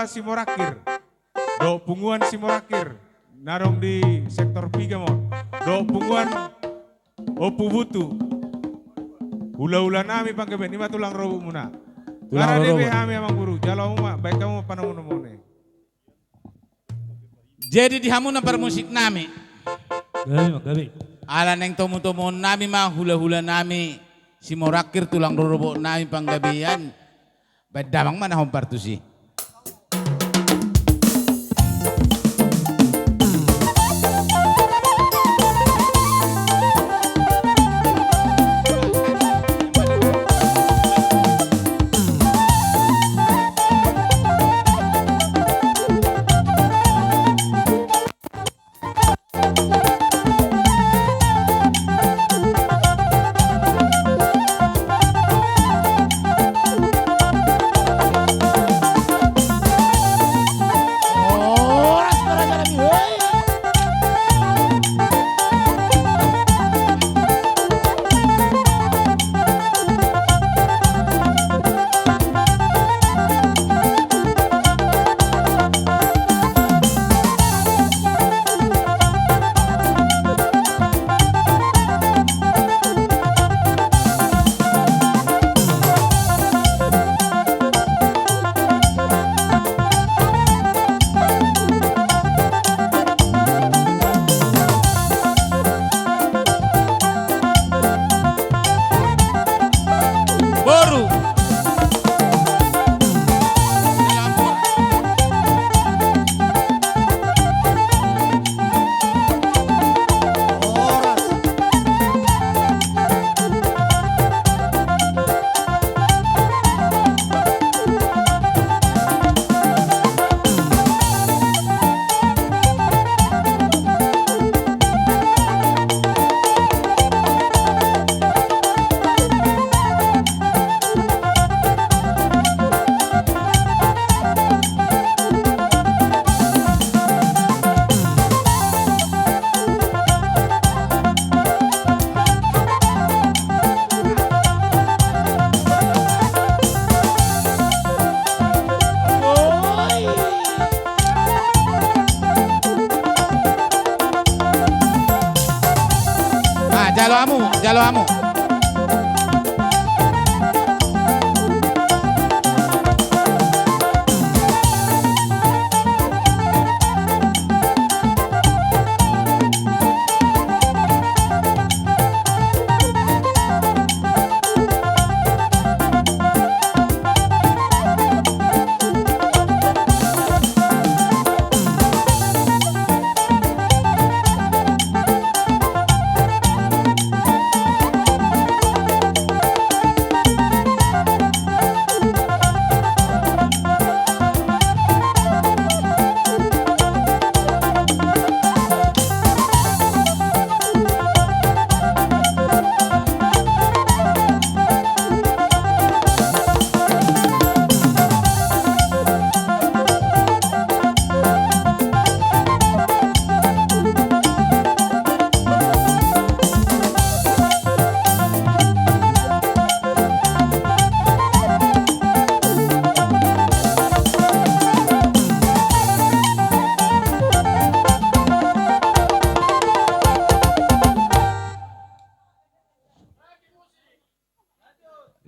Hula-hula Simorakir. Do punguan Simorakir. Narong di sektor Pigamon. Do punguan Opu Butu. Hula-hula nami pangkeben ima tulang robo muna. Karena DB kami amang guru. Jalo uma baik kamu panamun-mune. Jadi di hamuna para musik nami. Gabi. Ala neng tomo-tomo nami mah hula-hula nami. Simorakir tulang robo nami panggabian. Badamang mana hompartu sih. Jalo amu.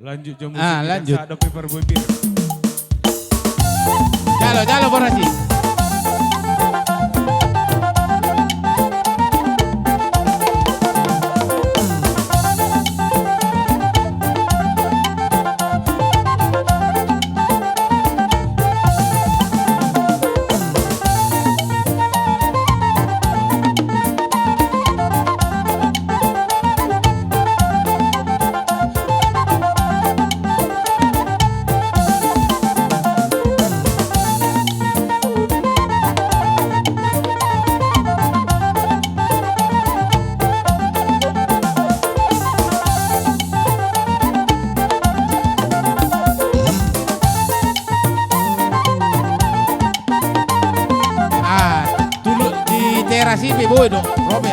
Lanjut jam lanjut. Ada paper boy bir. Jalo Borasi. Terasi bebo do, robe